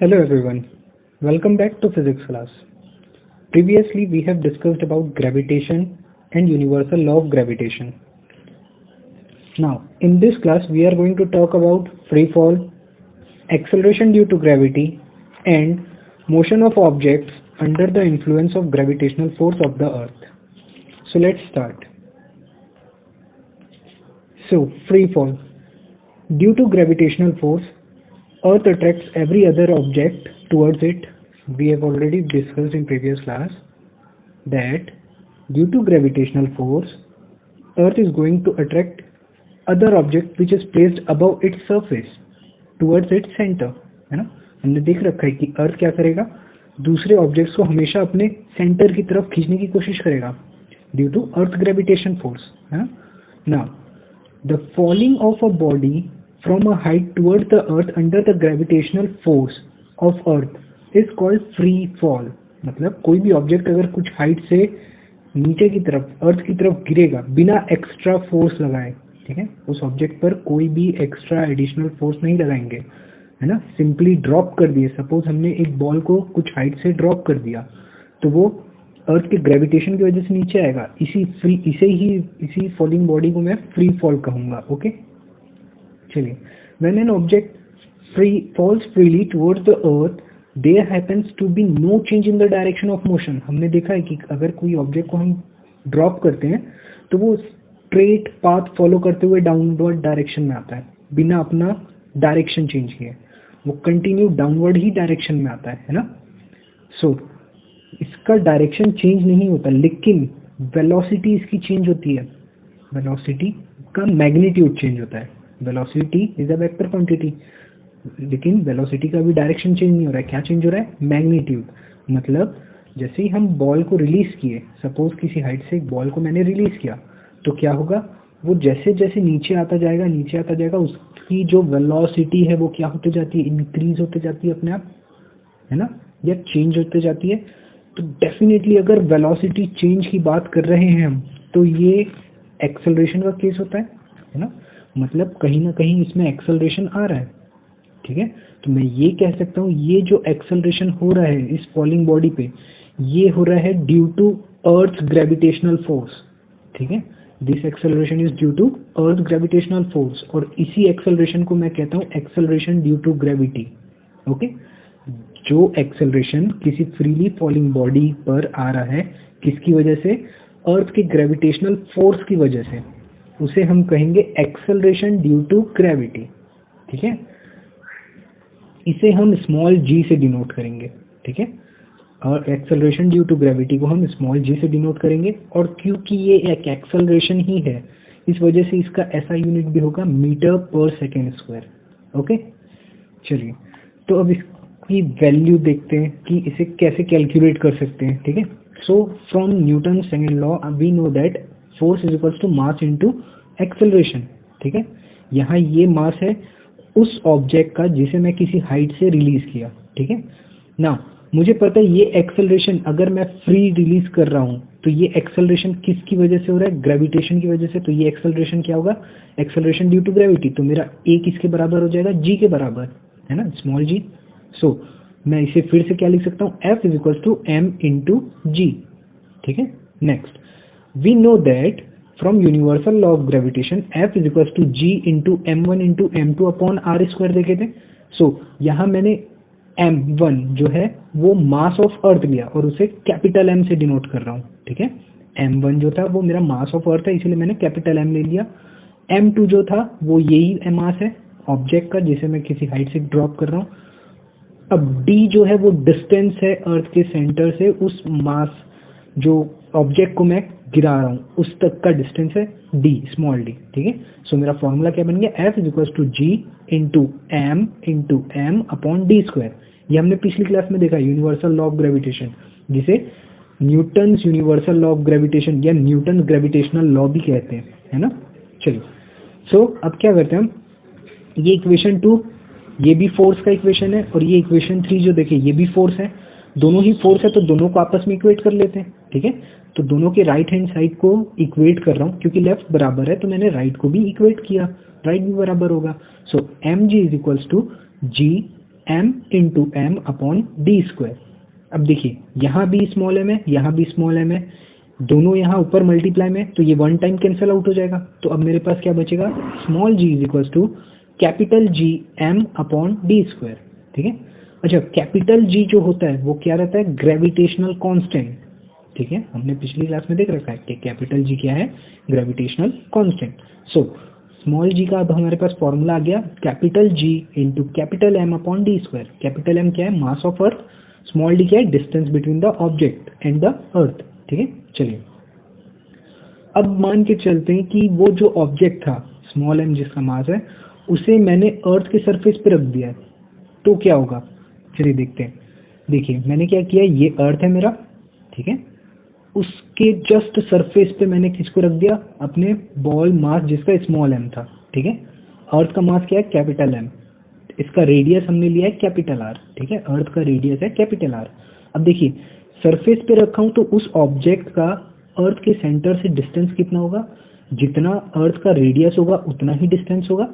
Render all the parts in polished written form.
Hello everyone, welcome back to physics class. Previously we have discussed about gravitation and universal law of gravitation. Now in this class we are going to talk about free fall, acceleration due to gravity and motion of objects under the influence of gravitational force of the earth. So let's start. So free fall. Due to gravitational force, Earth attracts every other object towards it. We have already discussed in previous class that due to gravitational force, Earth is going to attract other object which is placed above its surface towards its center. है ना, हमने देख रखा है कि अर्थ क्या करेगा, दूसरे ऑब्जेक्ट्स को हमेशा अपने सेंटर की तरफ खींचने की कोशिश करेगा due to earth gravitation force. है ना. Now the falling of a body from a height towards the earth under the gravitational force of earth is called free fall. मतलब कोई भी ऑब्जेक्ट अगर कुछ हाइट से नीचे की तरफ अर्थ की तरफ गिरेगा बिना एक्स्ट्रा फोर्स लगाए, ठीक है, उस ऑब्जेक्ट पर कोई भी एक्स्ट्रा एडिशनल फोर्स नहीं लगाएंगे, है ना, सिंपली ड्रॉप कर दिए. सपोज हमने एक बॉल को कुछ हाइट से ड्रॉप कर दिया तो वो अर्थ के ग्रेविटेशन की वजह से नीचे आएगा. इसी फॉलिंग बॉडी को मैं फ्री फॉल कहूँगा. ओके, चलिए. When an object falls freely towards the earth, there happens to be no change in the direction of motion. हमने देखा है कि अगर कोई ऑब्जेक्ट को हम ड्रॉप करते हैं तो वो स्ट्रेट पाथ फॉलो करते हुए डाउनवर्ड डायरेक्शन में आता है बिना अपना डायरेक्शन चेंज किए. वो कंटिन्यू डाउनवर्ड ही डायरेक्शन में आता है ना. सो इसका डायरेक्शन चेंज नहीं होता लेकिन वेलोसिटी इसकी चेंज होती है. वेलोसिटी का मैग्नीट्यूड चेंज होता है. Velocity is a vector quantity, लेकिन वेलोसिटी का भी डायरेक्शन चेंज नहीं हो रहा है. क्या चेंज हो रहा है? मैग्नीट्यूड. मतलब जैसे ही हम बॉल को रिलीज किए, सपोज किसी हाइट से एक बॉल को मैंने रिलीज किया तो क्या होगा, वो जैसे जैसे नीचे आता जाएगा उसकी जो वेलोसिटी है वो क्या होते जाती है, इंक्रीज होते जाती है अपने आप, है ना, या चेंज होते जाती है. तो डेफिनेटली अगर वेलोसिटी चेंज की बात कर रहे हैं हम तो ये एक्सेलरेशन का केस होता है ना. मतलब कहीं ना कहीं इसमें एक्सेलरेशन आ रहा है. ठीक है, तो मैं ये कह सकता हूँ ये जो एक्सेलरेशन हो रहा है इस फॉलिंग बॉडी पे, ये हो रहा है due to earth gravitational force. ठीक है, this acceleration is due to earth gravitational force और इसी एक्सेलरेशन को मैं कहता हूँ acceleration due to gravity. Okay, जो एक्सेलरेशन किसी फ्रीली फॉलिंग बॉडी पर आ रहा है किसकी वजह से, अर्थ के ग्रेविटेशनल फोर्स की वजह से, उसे हम कहेंगे एक्सेलरेशन ड्यू टू ग्रेविटी. ठीक है, इसे हम स्मॉल जी से डिनोट करेंगे. ठीक है, और एक्सेलरेशन ड्यू टू ग्रेविटी को हम स्मॉल जी से डिनोट करेंगे. और क्योंकि ये एक एक्सेलरेशन ही है इस वजह से इसका ऐसा यूनिट भी होगा metre per second square. Okay, चलिए तो अब इसकी वैल्यू देखते हैं कि इसे कैसे कैलकुलेट कर सकते हैं. ठीक है, so from Newton second law we know that force is equals to mass into acceleration. ठीक है, यहाँ ये मास है उस ऑब्जेक्ट का जिसे मैं किसी हाइट से रिलीज किया. ठीक है, ना मुझे पता है ये एक्सेलरेशन अगर मैं फ्री रिलीज कर रहा हूँ तो ये एक्सेलरेशन किसकी वजह से हो रहा है, ग्रेविटेशन की वजह से. तो ये एक्सेलरेशन क्या होगा, एक्सेलरेशन ड्यू टू ग्रेविटी. तो मेरा ए किसके बराबर हो जाएगा, जी के बराबर, है ना, स्मॉल जी. सो मैं इसे फिर से क्या लिख सकता हूँ, F is equal to M into G. ठीक है, next we know that from universal law of gravitation F is equals to G into M1 into M2 upon R square देखे थे. सो यहाँ मैंने M1 जो है वो मास ऑफ अर्थ लिया और उसे कैपिटल M से डिनोट कर रहा हूँ. ठीक है, M1 जो था वो मेरा मास ऑफ अर्थ है इसलिए मैंने कैपिटल M ले लिया. M2 जो था वो यही मास है ऑब्जेक्ट का जिसे मैं किसी हाइट से ड्रॉप कर रहा हूँ. अब D जो है वो डिस्टेंस है अर्थ के सेंटर से उस मास जो ऑब्जेक्ट को मैं गिरा रहा हूँ उस तक का डिस्टेंस है d, स्मॉल d. ठीक है, सो मेरा फॉर्मूला क्या बन गया, F is equal to G into M upon D square. ये हमने पिछली क्लास में देखा यूनिवर्सल लॉ ऑफ ग्रेविटेशन जिसे Newton's universal law of gravitation या न्यूटन ग्रेविटेशनल लॉ भी कहते हैं, है ना. चलिए, सो अब क्या करते हैं हम, ये इक्वेशन 2 ये भी फोर्स का इक्वेशन है और ये इक्वेशन 3 जो देखिए ये भी फोर्स है. दोनों ही फोर्स है तो दोनों को आपस में इक्वेट कर लेते हैं. ठीक है, तो दोनों के राइट हैंड साइड को इक्वेट कर रहा हूँ क्योंकि लेफ्ट बराबर है तो मैंने राइट को भी इक्वेट किया, राइट भी बराबर होगा. So M G is equals to G m into M upon D square. अब देखिए यहाँ भी स्मॉल m है, यहाँ भी स्मॉल m है, दोनों यहाँ ऊपर मल्टीप्लाई में, तो ये वन टाइम कैंसिल आउट हो जाएगा। तो अब मेरे पास क्या बचेगा, small g is equal to capital G m upon D square. ठीक है। अच्छा, कैपिटल G जो होता है वो क्या रहता है, ग्रेविटेशनल कांस्टेंट। ठीक है, हमने पिछली क्लास में देख रखा है कि कैपिटल G क्या है, gravitational constant. So small g का अब हमारे पास फॉर्मूला आ गया, capital G into capital M upon D square. Capital M क्या है, mass of earth, small d क्या है, distance between the object and the earth. ठीक है, चलिए अब मान के चलते हैं कि वो जो ऑब्जेक्ट था स्मॉल m जिसका मास है, उसे मैंने अर्थ के सरफेस पे रख दिया है, तो क्या होगा, चलिए देखते हैं। देखिए मैंने क्या किया, ये अर्थ है मेरा, ठीक है, उसके जस्ट सरफेस पे मैंने किसको रख दिया, अपने बॉल मास जिसका स्मॉल m था। ठीक है, अर्थ का मास क्या है, कैपिटल M, इसका रेडियस हमने लिया है कैपिटल R। ठीक है, अर्थ का रेडियस है कैपिटल R। अब देखिए सरफेस पे रखा हूं तो उस ऑब्जेक्ट का अर्थ के सेंटर से डिस्टेंस कितना होगा, जितना अर्थ का रेडियस होगा उतना ही डिस्टेंस होगा,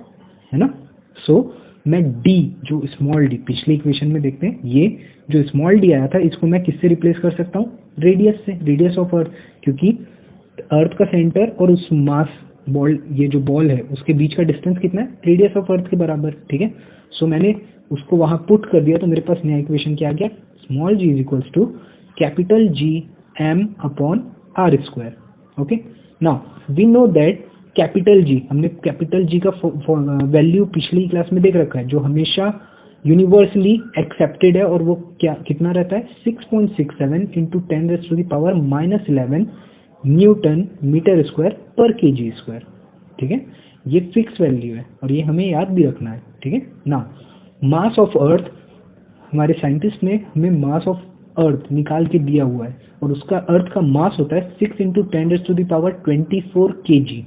है ना। सो मैं d जो स्मॉल d, पिछले इक्वेशन में देखते हैं, ये जो स्मॉल d आया था इसको मैं किससे रिप्लेस कर सकता हूँ, रेडियस से, रेडियस ऑफ अर्थ, क्योंकि अर्थ का सेंटर और उस मास बॉल, ये जो बॉल है उसके बीच का डिस्टेंस कितना है, रेडियस ऑफ अर्थ के बराबर। ठीक है, सो मैंने उसको वहां पुट कर दिया, तो मेरे पास नया इक्वेशन क्या आ गया, small g is equals to capital G m upon r square. Okay, now we know that capital G, हमने कैपिटल G का वैल्यू पिछली क्लास में देख रखा है, जो हमेशा यूनिवर्सली एक्सेप्टेड है, और वो क्या कितना रहता है, 6.67 into 10⁻⁻11 Newton metre square per KG square. ठीक है, ये फिक्स वैल्यू है और ये हमें याद भी रखना है। ठीक है ना, मास ऑफ अर्थ, हमारे साइंटिस्ट ने हमें मास ऑफ अर्थ निकाल के दिया हुआ है, और उसका अर्थ का मास होता है 6 इंटू 10⁻24 kg।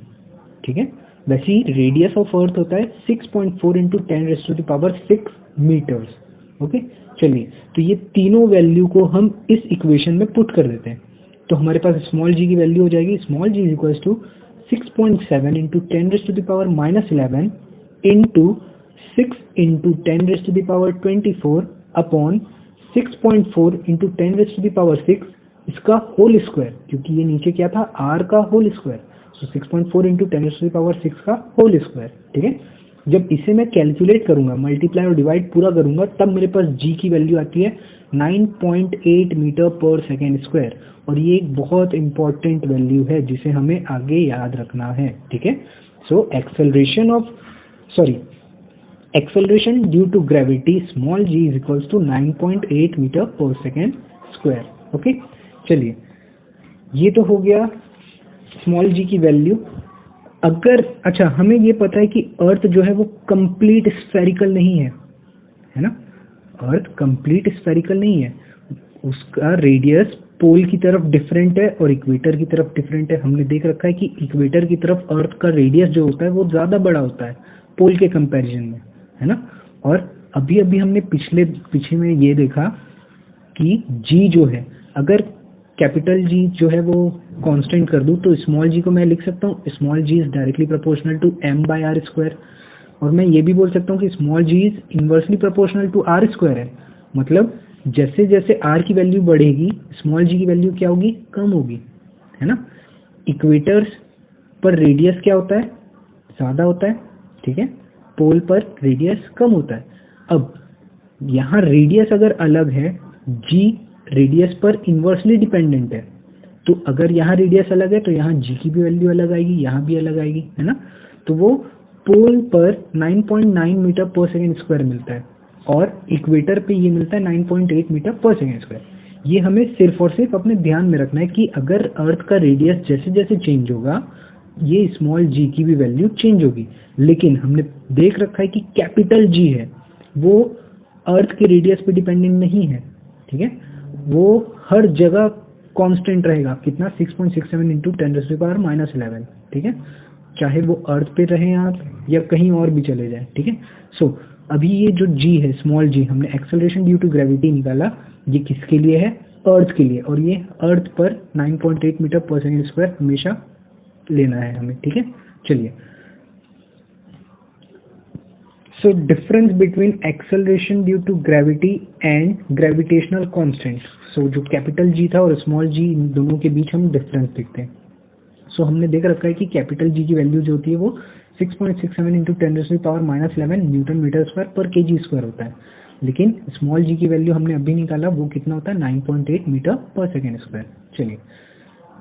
ठीक है, वैसे ही रेडियस ऑफ अर्थ होता है 6.4 इंटू 10⁻6 मीटर्स। ओके, चलिए तो ये तीनों वैल्यू को हम इस इक्वेशन में पुट कर देते हैं, तो हमारे पास स्मॉल g की वैल्यू हो जाएगी, small g is equals to 6.7 into 10⁻11 into 6 into 10⁻24 upon 6.4 into 10⁻6 इसका होल स्क्वायर, क्योंकि ये नीचे क्या था, r का होल स्क्वायर, सो 6.4 इंटू 10⁻6 का होल स्क्वायर। ठीक है, जब इसे मैं कैलकुलेट करूंगा, मल्टीप्लाई और डिवाइड पूरा करूंगा, तब मेरे पास g की वैल्यू आती है 9.8 मीटर पर सेकेंड स्क्वायर, और ये एक बहुत इंपॉर्टेंट वैल्यू है जिसे हमें आगे याद रखना है। ठीक है, so acceleration due to gravity small g is equals to 9.8 metre per second square. Okay, चलिए ये तो हो गया स्मॉल g की वैल्यू। अगर अच्छा, हमें ये पता है कि अर्थ जो है वो कंप्लीट स्फेरिकल नहीं है, है ना, अर्थ कंप्लीट स्फेरिकल नहीं है, उसका रेडियस पोल की तरफ डिफरेंट है और इक्वेटर की तरफ डिफरेंट है। हमने देख रखा है कि इक्वेटर की तरफ अर्थ का रेडियस जो होता है वो ज़्यादा बड़ा होता है पोल के कंपैरिजन में, है ना। और अभी अभी हमने पीछे में ये देखा कि g जो है, अगर कैपिटल G जो है वो कांस्टेंट कर दूं, तो स्मॉल g को मैं लिख सकता हूँ, small g is directly proportional to m by r square, और मैं ये भी बोल सकता हूँ कि small g is inversely proportional to r square है। मतलब जैसे जैसे r की वैल्यू बढ़ेगी, स्मॉल g की वैल्यू क्या होगी, कम होगी, है ना। इक्वेटर्स पर रेडियस क्या होता है, ज़्यादा होता है, ठीक है, पोल पर रेडियस कम होता है। अब यहाँ रेडियस अगर अलग है, g रेडियस पर इन्वर्सली डिपेंडेंट है, तो अगर यहाँ रेडियस अलग है तो यहाँ g की भी वैल्यू अलग आएगी, यहाँ भी अलग आएगी, है ना। तो वो पोल पर 9.9 मीटर पर सेकेंड स्क्वायर मिलता है, और इक्वेटर पे ये मिलता है 9.8 मीटर पर सेकेंड स्क्वायर। ये हमें सिर्फ और सिर्फ अपने ध्यान में रखना है कि अगर अर्थ का रेडियस जैसे जैसे चेंज होगा, ये स्मॉल g की भी वैल्यू चेंज होगी। लेकिन हमने देख रखा है कि कैपिटल G है वो अर्थ के रेडियस पे डिपेंडेंट नहीं है, ठीक है, वो हर जगह कांस्टेंट रहेगा, कितना, 6.67 इंटू 10⁻⁻11, ठीक है, चाहे वो अर्थ पे रहे आप या कहीं और भी चले जाए। ठीक है, सो अभी ये जो g है, स्मॉल g, हमने एक्सेलरेशन ड्यू टू ग्रेविटी निकाला, ये किसके लिए है, अर्थ के लिए, और ये अर्थ पर 9.8 मीटर पर सेकेंड स्क्वायर हमेशा लेना है हमें। ठीक है, चलिए so difference between acceleration due to gravity and gravitational constant. So जो कैपिटल जी था और स्मॉल जी, इन दोनों के बीच हम डिफरेंस देखते हैं। सो हमने देख रखा है कि कैपिटल जी की वैल्यू जो होती है वो 6.67 into 10⁻⁻11 Newton metre square per KG square होता है, लेकिन स्मॉल जी की वैल्यू हमने अभी निकाला, वो कितना होता है 9.8 मीटर पर सेकेंड स्क्वायर। चलिए,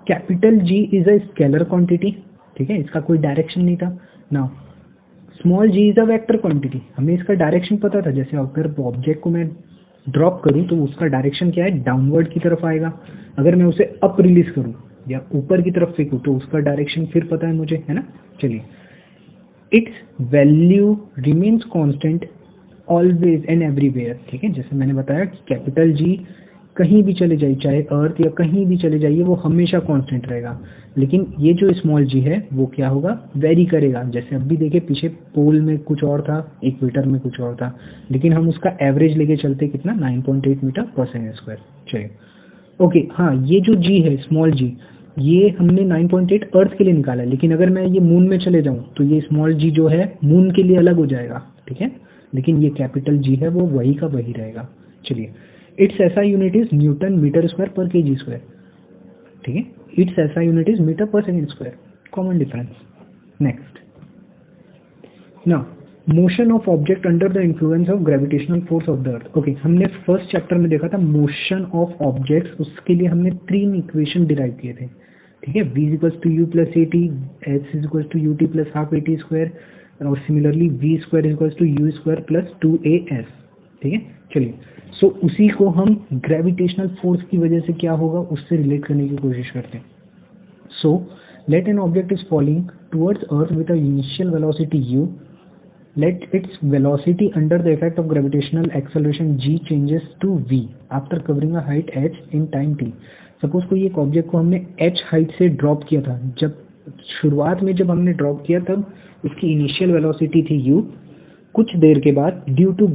capital G is a scalar quantity, ठीक है, इसका कोई डायरेक्शन नहीं था। Now small g is a vector quantity, हमें इसका डायरेक्शन पता था, जैसे अगर ऑब्जेक्ट को मैं ड्रॉप करूं तो उसका डायरेक्शन क्या है, डाउनवर्ड की तरफ आएगा। अगर मैं उसे अप रिलीज करूं या ऊपर की तरफ फेंकूं तो उसका डायरेक्शन फिर पता है मुझे, है ना। चलिए, it's value remains constant always and everywhere, ठीक है, जैसे मैंने बताया कि कैपिटल जी कहीं भी चले जाइए, चाहे अर्थ या कहीं भी चले जाइए, वो हमेशा कांस्टेंट रहेगा। लेकिन ये जो स्मॉल जी है वो क्या होगा, वेरी करेगा। जैसे अभी देखे, पीछे पोल में कुछ और था, इक्वेटर में कुछ और था, लेकिन हम उसका एवरेज लेके चलते कितना, 9.8 मीटर पर सेकेंड स्क्वायर। चलिए, ओके, हाँ, ये जो जी है स्मॉल जी, ये हमने 9.8 अर्थ के लिए निकाला है, लेकिन अगर मैं ये मून में चले जाऊं तो ये स्मॉल जी जो है मून के लिए अलग हो जाएगा, ठीक है, लेकिन ये कैपिटल जी है वो वही का वही रहेगा। चलिए, its SI unit is newton metre square per KG square, ठीक है, its SI unit is metre per second square, common difference. Next, now motion of object under the influence of gravitational force of the earth. Okay, हमने first chapter में देखा था motion of objects, उसके लिए हमने 3 equation derive किए थे, ठीक है, v equals to you plus A T, H equals to U T plus half A T square, और similarly V square equals to you square plus 2as, ठीक है। चलिए, सो उसी को हम ग्रेविटेशनल फोर्स की वजह से क्या होगा उससे रिलेट करने की कोशिश करते हैं। So let an object is falling towards earth with a initial velocity u, let its velocity under the effect of gravitational acceleration g changes to v after covering a height h in time t। Suppose कोई एक object को हमने h height से drop किया था, जब शुरुआत में जब हमने ड्रॉप किया तब उसकी इनिशियल वेलोसिटी थी u, कुछ देर के बाद due to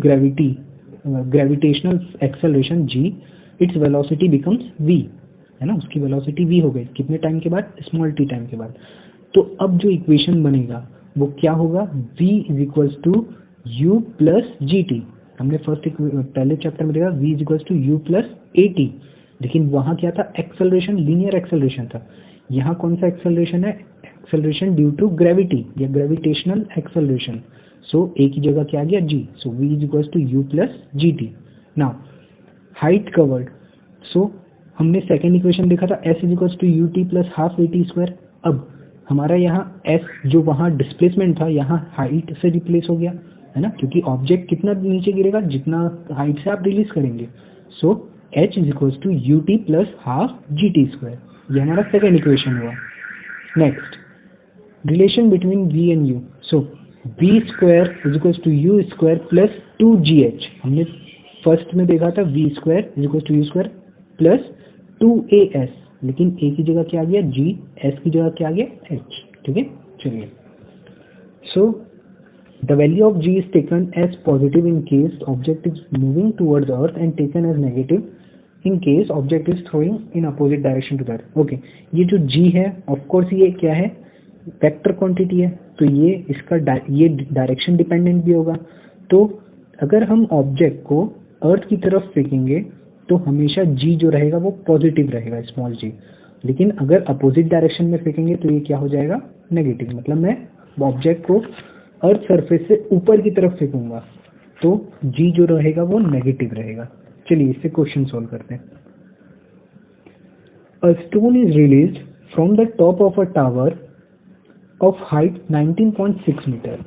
gravitational acceleration g its velocity becomes v, है ना, उसकी वेलोसिटी v हो गई, कितने टाइम के बाद, स्मॉल t टाइम के बाद। तो अब जो इक्वेशन बनेगा वो क्या होगा, v is equals to you plus ji t. हमने पहले चैप्टर में देखा v is equals to you plus A t, लेकिन वहाँ क्या था, एक्सेलरेशन, लीनियर एक्सेलरेशन था। यहाँ कौन सा एक्सेलरेशन है, एक्सेलरेशन ड्यू टू ग्रेविटी या ग्रेविटेशनल एक्सेलरेशन। सो ए की जगह क्या आ गया, g, so v is equals to you plus ji T. Now height covered, so हमने सेकेंड इक्वेशन देखा था s is equals to U T plus half A T square. अब हमारा यहाँ s जो वहाँ डिस्प्लेसमेंट था यहाँ हाइट से रिप्लेस हो गया, है ना, क्योंकि ऑब्जेक्ट कितना नीचे गिरेगा, जितना हाइट से आप रिलीज करेंगे। So h is equals to U T plus half g t square, ये हमारा सेकेंड इक्वेशन हुआ। Next, relation between v and u, so v square is equals to you square plus 2gh। हमने first में देखा था v square is equals to you square plus 2as, लेकिन a की जगह क्या आ गया, g, s की जगह क्या आ गया, h, ठीक है। चलिए, so the value of g is taken as positive in case object is moving towards earth and taken as negative in case object is throwing in opposite direction to the earth. Okay, ये जो g है of course ये क्या है, vector quantity है, तो ये इसका ये डायरेक्शन डिपेंडेंट भी होगा। तो अगर हम ऑब्जेक्ट को अर्थ की तरफ फेंकेंगे तो हमेशा g जो रहेगा वो पॉजिटिव रहेगा, स्मॉल g, लेकिन अगर अपोजिट डायरेक्शन में फेंकेंगे तो ये क्या हो जाएगा, नेगेटिव। मतलब मैं ऑब्जेक्ट को अर्थ सरफेस से ऊपर की तरफ फेंकूंगा तो g जो रहेगा वो नेगेटिव रहेगा। चलिए इससे क्वेश्चन सॉल्व करते हैं। A stone is released from the top of a tower of height 19.6 metre,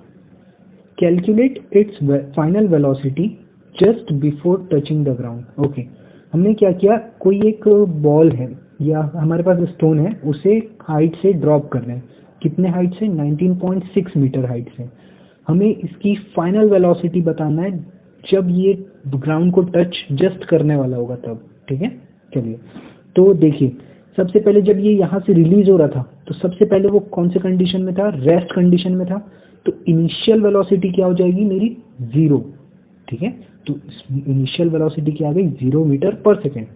calculate its final velocity just before touching the ground. Okay, हमने क्या किया, कोई एक बॉल है या हमारे पास स्टोन है, उसे हाइट से ड्रॉप कर रहे हैं, कितने हाइट से, 19.6 मीटर हाइट से। हमें इसकी फाइनल वेलोसिटी बताना है जब ये ग्राउंड को टच जस्ट करने वाला होगा तब, ठीक है। चलिए, तो देखिए, सबसे पहले जब ये यहाँ से रिलीज हो रहा था तो सबसे पहले वो कौन से कंडीशन में था, रेस्ट कंडीशन में था, तो इनिशियल वेलोसिटी क्या हो जाएगी मेरी, 0, ठीक है। तो इनिशियल वेलोसिटी क्या आ गई, 0 मीटर पर सेकेंड।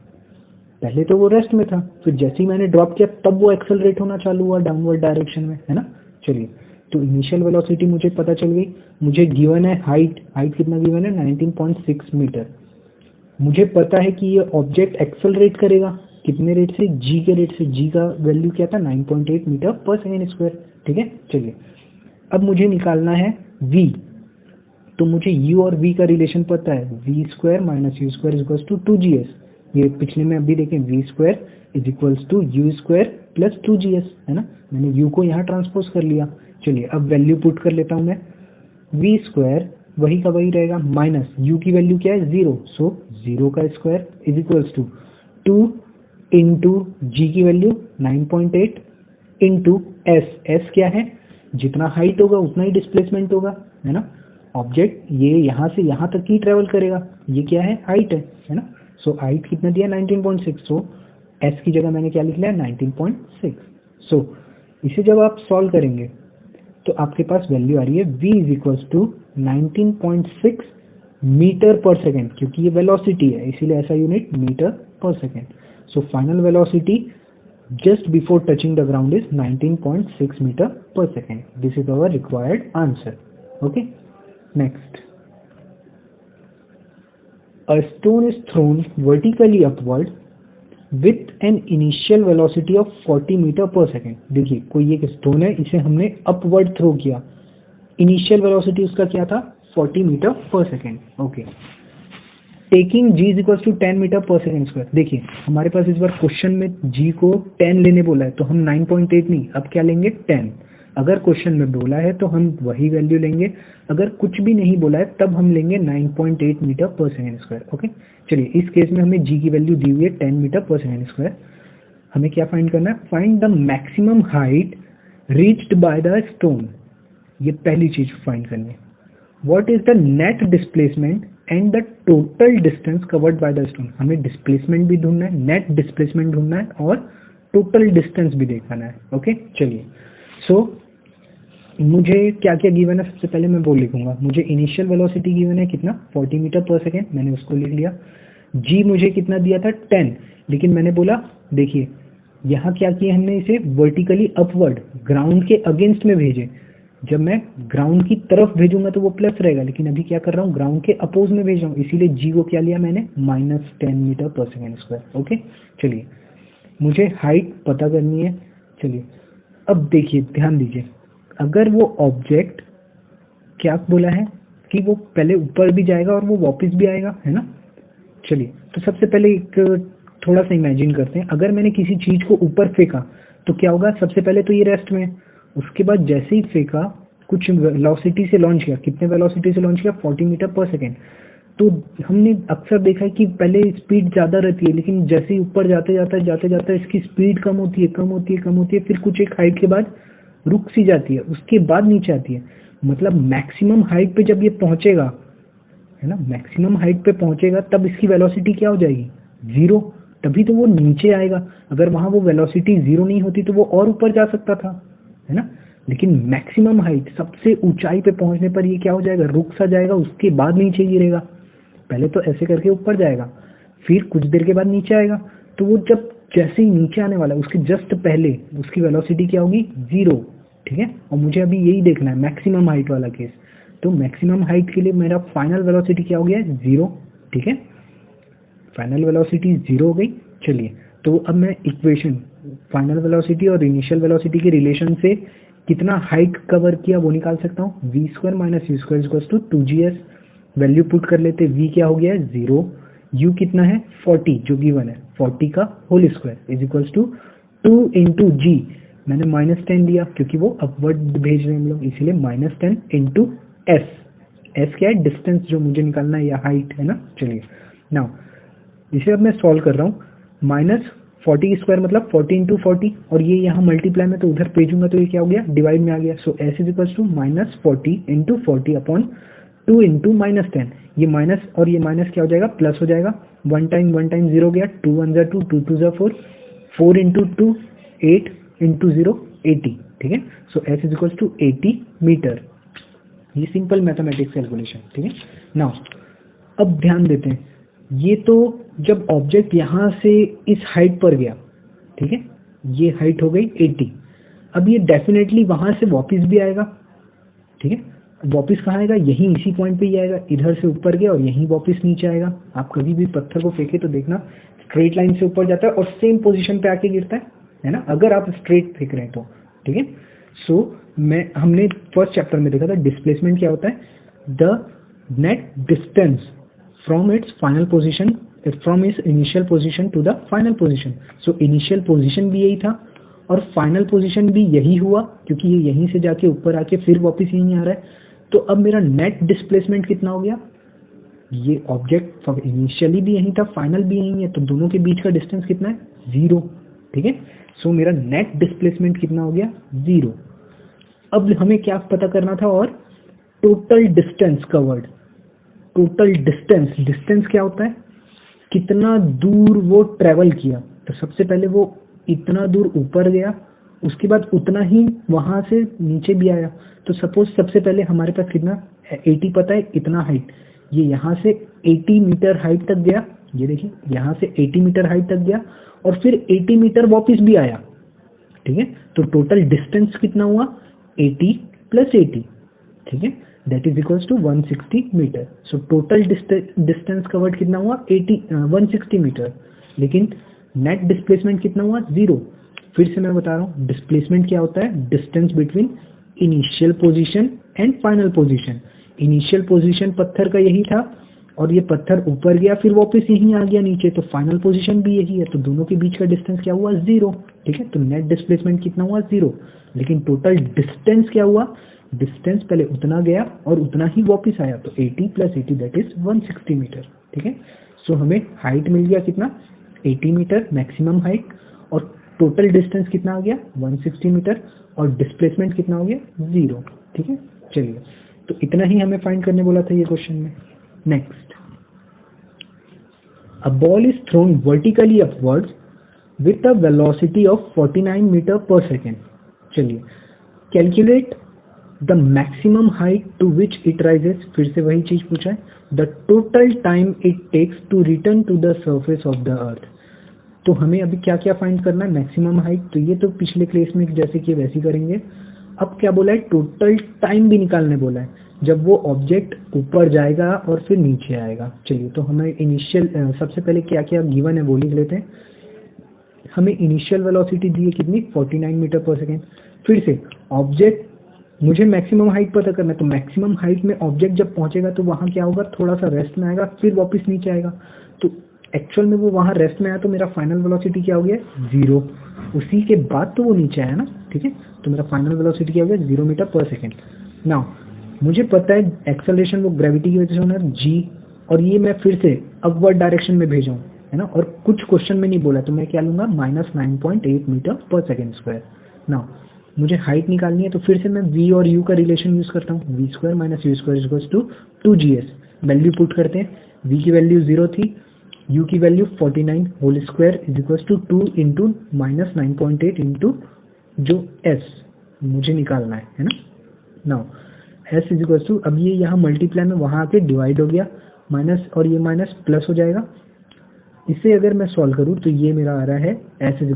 पहले तो वो रेस्ट में था, फिर जैसे ही मैंने ड्रॉप किया तब वो एक्सेलरेट होना चालू हुआ डाउनवर्ड डायरेक्शन में, है ना। चलिए, तो इनिशियल वेलोसिटी मुझे पता चल गई, मुझे गिवन है हाइट कितना गिवन है 19.6 मीटर। मुझे पता है कि ये ऑब्जेक्ट एक्सेलरेट करेगा कितने रेट से, g के रेट से, g का वैल्यू क्या था 9.8 मीटर पर सेकेंड स्क्वायर। ठीक है, चलिए अब मुझे निकालना है v, तो मुझे u और v का रिलेशन पता है, v square minus u square is equals to 2gs। ये पिछले में अभी देखें v square is equals to you square plus 2gs, है ना, मैंने u को यहाँ ट्रांसपोज कर लिया। चलिए अब वैल्यू पुट कर लेता हूँ मैं, v स्क्वायर वही का वही रहेगा माइनस u की वैल्यू क्या है 0, सो 0 का square is equals to 2 into G की वैल्यू 9.8 इंटू s क्या है, जितना हाइट होगा उतना ही डिस्प्लेसमेंट होगा, है ना, ऑब्जेक्ट ये यहाँ से यहाँ तक ही ट्रेवल करेगा, ये क्या है हाइट है ना, सो हाइट कितना दिया 19.6, सो s की जगह मैंने क्या लिख लिया 19.6। सो इसे जब आप सॉल्व करेंगे तो आपके पास वैल्यू आ रही है v is equals to 19.6 metre per second, क्योंकि ये वेलोसिटी है इसीलिए SI unit metre per second. So final velocity just before touching the ground is 19.6 meter per second. This is our required answer. Okay, next, a stone is thrown vertically upward with an initial velocity of 40 meter per second. देखिए कोई एक stone है, इसे हमने upward throw किया, initial velocity उसका क्या था 40 metre per second. Okay, taking g is equal to 10 metre per second square. देखिए हमारे पास इस बार क्वेश्चन में g को 10 लेने बोला है, तो हम 9.8 नहीं, अब क्या लेंगे 10। अगर क्वेश्चन में बोला है तो हम वही वैल्यू लेंगे, अगर कुछ भी नहीं बोला है तब हम लेंगे 9.8 metre per second square. Okay, चलिए इस केस में हमें g की वैल्यू दी हुई है 10 मीटर पर सेकेंड स्क्वायर। हमें क्या फाइंड करना है, find the maximum height reached by the stone, ये पहली चीज फाइंड करनी है। What is the net displacement and the total distance covered by the stone, हमें डिस्प्लेसमेंट भी ढूंढना है, नेट डिस्प्लेसमेंट ढूंढना है और टोटल डिस्टेंस भी देखना है। ओके, चलिए सो मुझे क्या क्या गिवन है, सबसे पहले मैं वो लिखूंगा, मुझे इनिशियल वेलोसिटी गिवन है कितना 40 मीटर पर सेकेंड, मैंने उसको लिख लिया। g मुझे कितना दिया था 10, लेकिन मैंने बोला देखिए यहाँ क्या किया हमने, इसे वर्टिकली अपवर्ड ग्राउंड के अगेंस्ट में भेजे, जब मैं ग्राउंड की तरफ भेजूंगा तो वो प्लस रहेगा, लेकिन अभी क्या कर रहा हूँ ग्राउंड के अपोज में भेज रहा हूँ, इसीलिए g को क्या लिया मैंने -10 metre per second square. Okay, चलिए मुझे हाइट पता करनी है। चलिए अब देखिए ध्यान दीजिए, अगर वो ऑब्जेक्ट क्या बोला है कि वो पहले ऊपर भी जाएगा और वो वापस भी आएगा, है ना। चलिए तो सबसे पहले एक थोड़ा सा इमेजिन करते हैं, अगर मैंने किसी चीज को ऊपर फेंका तो क्या होगा, सबसे पहले तो ये रेस्ट में, उसके बाद जैसे ही फेंका कुछ वेलोसिटी से लॉन्च किया, कितने वेलोसिटी से लॉन्च किया 40 मीटर पर सेकेंड, तो हमने अक्सर देखा है कि पहले स्पीड ज़्यादा रहती है, लेकिन जैसे ही ऊपर जाते जाते इसकी स्पीड कम होती है, फिर कुछ एक हाइट के बाद रुक सी जाती है, उसके बाद नीचे आती है। मतलब मैक्सिमम हाइट पे जब ये पहुंचेगा, है ना, मैक्सिमम हाइट पे पहुंचेगा तब इसकी वेलोसिटी क्या हो जाएगी 0, तभी तो वो नीचे आएगा। अगर वहां वो वेलोसिटी 0 नहीं होती तो वो और ऊपर जा सकता था, है ना, लेकिन मैक्सिमम हाइट सबसे ऊंचाई पे पहुंचने पर ये क्या हो जाएगा, रुक सा जाएगा, उसके बाद नीचे गिरेगा। पहले तो ऐसे करके ऊपर जाएगा, फिर कुछ देर के बाद नीचे आएगा, तो वो जब जैसे ही नीचे आने वाला है उसके जस्ट पहले उसकी वेलोसिटी क्या होगी 0। ठीक है, और मुझे अभी यही देखना है मैक्सिमम हाइट वाला केस, तो मैक्सिमम हाइट के लिए मेरा फाइनल वेलोसिटी क्या हो गया 0। ठीक है, फाइनल वेलोसिटी 0 हो गई। चलिए तो अब मैं इक्वेशन फाइनल वेलोसिटी और इनिशियल वेलोसिटी के रिलेशन से कितना हाइट कवर किया वो निकाल सकता हूँ, v square minus u square equals to 2gs। Value put कर लेते, v क्या हो गया है 0, u कितना है 40 जो गिवन है, 40 का whole square is equals to 2 into G, मैंने -10 लिया क्योंकि वो अपवर्ड भेज रहे हैं हम लोग, इसीलिए -10 इंटू s क्या है डिस्टेंस जो मुझे निकालना है या हाइट, है ना। चलिए नाउ इसे अब मैं सॉल्व कर रहा हूँ, -40 स्क्वायर मतलब 40 इंटू 40, और ये यहाँ मल्टीप्लाई में तो उधर भेजूंगा तो ये क्या हो गया डिवाइड में आ गया। So s is equals to -40 into 40 upon 2 into -10, ये माइनस और ये माइनस क्या हो जाएगा प्लस हो जाएगा, 1 टाइम 0 हो गया, 2 1 जा 2, 2 2 जा 4, 4 इंटू 2 8 इंटू 0 80। ठीक है, so s is equals to 80 metre, ये सिंपल मैथमेटिक्स कैलकुलेशन। ठीक है, नाउ अब ध्यान देते हैं, ये तो जब ऑब्जेक्ट यहाँ से इस हाइट पर गया, ठीक है, ये हाइट हो गई 80, अब ये डेफिनेटली वहां से वापस भी आएगा, ठीक है। वापस कहाँ आएगा, यहीं इसी पॉइंट पे ही आएगा, इधर से ऊपर गया और यहीं वापस नीचे आएगा। आप कभी भी पत्थर को फेंके तो देखना स्ट्रेट लाइन से ऊपर जाता है और सेम पोजीशन पे आके गिरता है ना, अगर आप स्ट्रेट फेंक रहे हैं तो, ठीक है। सो हमने फर्स्ट चैप्टर में देखा था डिस्प्लेसमेंट क्या होता है, the net distance from its final position, from its initial position to the final position. So initial position भी यही था और फाइनल पोजीशन भी यही हुआ, क्योंकि ये यहीं से जाके ऊपर आके फिर वापस यहीं आ रहा है। तो अब मेरा नेट डिस्प्लेसमेंट कितना हो गया, ये ऑब्जेक्ट इनिशियली भी यहीं था, फाइनल भी यहीं है, तो दोनों के बीच का डिस्टेंस कितना है, 0, ठीक है। सो मेरा नेट डिस्प्लेसमेंट कितना हो गया, 0। अब हमें क्या पता करना था, और total distance covered. Total distance क्या होता है, कितना दूर वो ट्रेवल किया। तो सबसे पहले वो इतना दूर ऊपर गया, उसके बाद उतना ही वहां से नीचे भी आया। तो सपोज सबसे पहले हमारे पास कितना 80 पता है, इतना हाइट, ये यहाँ से 80 मीटर हाइट तक गया, ये देखिए यहाँ से 80 मीटर हाइट तक गया और फिर 80 मीटर वापस भी आया, ठीक है। तो टोटल डिस्टेंस कितना हुआ, 80 + 80, ठीक है, that is equals to 160 metre. So total distance covered कितना हुआ, 160 मीटर, लेकिन नेट डिस्प्लेसमेंट कितना हुआ, 0। फिर से मैं बता रहा हूँ, डिस्प्लेसमेंट क्या होता है, distance between initial position and final position. Initial position पत्थर का यही था और ये पत्थर ऊपर गया फिर वापस यहीं आ गया नीचे, तो फाइनल पोजीशन भी यही है, तो दोनों के बीच का डिस्टेंस क्या हुआ, 0, ठीक है। तो नेट डिस्प्लेसमेंट कितना हुआ, 0, लेकिन टोटल डिस्टेंस क्या हुआ, डिस्टेंस पहले उतना गया और उतना ही वापस आया, तो 80 + 80 दैट इज 160 मीटर, ठीक है। सो हमें हाइट मिल गया कितना, 80 मीटर मैक्सिमम हाइट, और टोटल डिस्टेंस कितना आ गया, 160 मीटर, और डिस्प्लेसमेंट कितना हो गया, 0, ठीक है। चलिए, तो इतना ही हमें फाइंड करने बोला था ये क्वेश्चन में। Next, a ball is thrown vertically upwards with a velocity of 49 metre per second. चलिए, calculate the maximum height to which it rises. फिर से वही चीज पूछा है, the total time it takes to return to the surface of the earth. तो हमें अभी क्या क्या फाइंड करना है, मैक्सिमम हाइट, तो ये तो पिछले क्लास में जैसे कि वैसे करेंगे। अब क्या बोला है, टोटल टाइम भी निकालने बोला है, जब वो ऑब्जेक्ट ऊपर जाएगा और फिर नीचे आएगा। चलिए, तो हमें इनिशियल सबसे पहले क्या क्या गिवन है वो लिख लेते हैं। हमें इनिशियल वेलोसिटी दी है कितनी, 49 मीटर पर सेकेंड। फिर से ऑब्जेक्ट, मुझे मैक्सिमम हाइट पता करना है, तो मैक्सिमम हाइट में ऑब्जेक्ट जब पहुंचेगा तो वहां क्या होगा, थोड़ा सा रेस्ट में आएगा फिर वापस नीचे आएगा। तो एक्चुअल में वो वहां रेस्ट में आया, तो मेरा फाइनल वेलोसिटी क्या हो गया, 0। उसी के बाद तो वो नीचे आया ना, ठीक है। तो मेरा फाइनल वेलोसिटी क्या हो गया, 0 मीटर पर सेकेंड। नाउ मुझे पता है एक्सेलरेशन वो ग्रेविटी की वजह से होना है, g, और ये मैं फिर से अपवर्ड डायरेक्शन में भेजा हूँ, है ना, और कुछ क्वेश्चन में नहीं बोला, तो मैं क्या लूंगा, -9.8 metre per second square. Now मुझे हाइट निकालनी है, तो फिर से मैं v और u का रिलेशन यूज करता हूँ, v² - u² = 2gs। Value put करते हैं, v की वैल्यू 0 थी, u की वैल्यू 49 होल स्क्वायर = 2 × -9.8 × जो s मुझे निकालना है ना। नाउ s = अब ये यहाँ मल्टीप्लाई में वहाँ आके डिवाइड हो गया, माइनस और ये माइनस प्लस हो जाएगा। इसे अगर मैं सॉल्व करूँ तो ये मेरा आ रहा है s =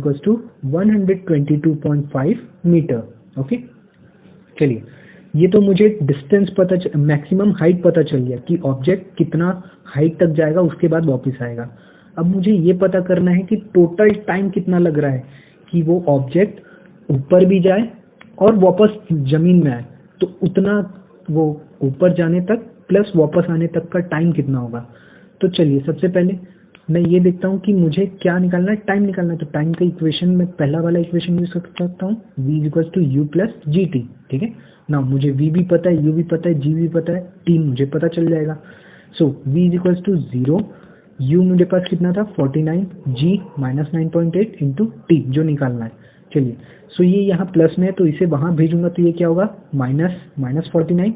122.5 मीटर। ओके, चलिए, ये तो मुझे डिस्टेंस पता, मैक्सिमम हाइट पता चल गया कि ऑब्जेक्ट कितना हाइट तक जाएगा उसके बाद वापस आएगा। अब मुझे ये पता करना है कि टोटल टाइम कितना लग रहा है कि वो ऑब्जेक्ट ऊपर भी जाए और वापस जमीन में आए, तो उतना वो ऊपर जाने तक प्लस वापस आने तक का टाइम कितना होगा। तो चलिए, सबसे पहले मैं ये देखता हूँ कि मुझे क्या निकालना है, टाइम निकालना है। तो टाइम का इक्वेशन में पहला वाला इक्वेशन यूज कर सकता हूँ, v = u + gt, ठीक है ना। मुझे v भी पता है, u भी पता है, g भी पता है, t मुझे पता चल जाएगा। सो v = 0, u मेरे पास कितना था 49, g -9.8 × t जो निकालना है। चलिए, सो ये यहाँ प्लस में है तो इसे वहाँ भेजूंगा, तो ये क्या होगा, -49,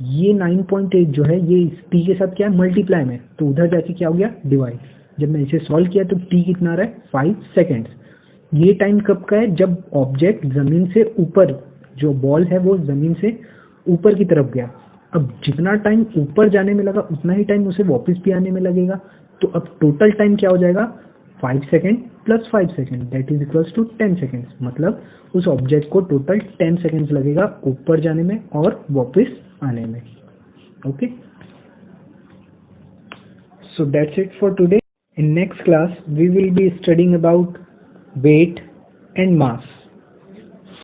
ये 9.8 जो है ये t के साथ क्या है, मल्टीप्लाई में, तो उधर जाके क्या हो गया, डिवाइड। जब मैं इसे सॉल्व किया तो t कितना आ रहा है, 5 सेकेंड्स। ये टाइम कब का है, जब ऑब्जेक्ट जमीन से ऊपर, जो बॉल है वो जमीन से ऊपर की तरफ गया। अब जितना टाइम ऊपर जाने में लगा उतना ही टाइम उसे वापस भी आने में लगेगा। तो अब टोटल टाइम क्या हो जाएगा, 5 second plus 5 second that is equals to 10 seconds, मतलब उस ऑब्जेक्ट को टोटल 10 सेकेंड्स लगेगा ऊपर जाने में और वापस आने में. Okay, so that's it for today. In next class we will be studying about weight and mass.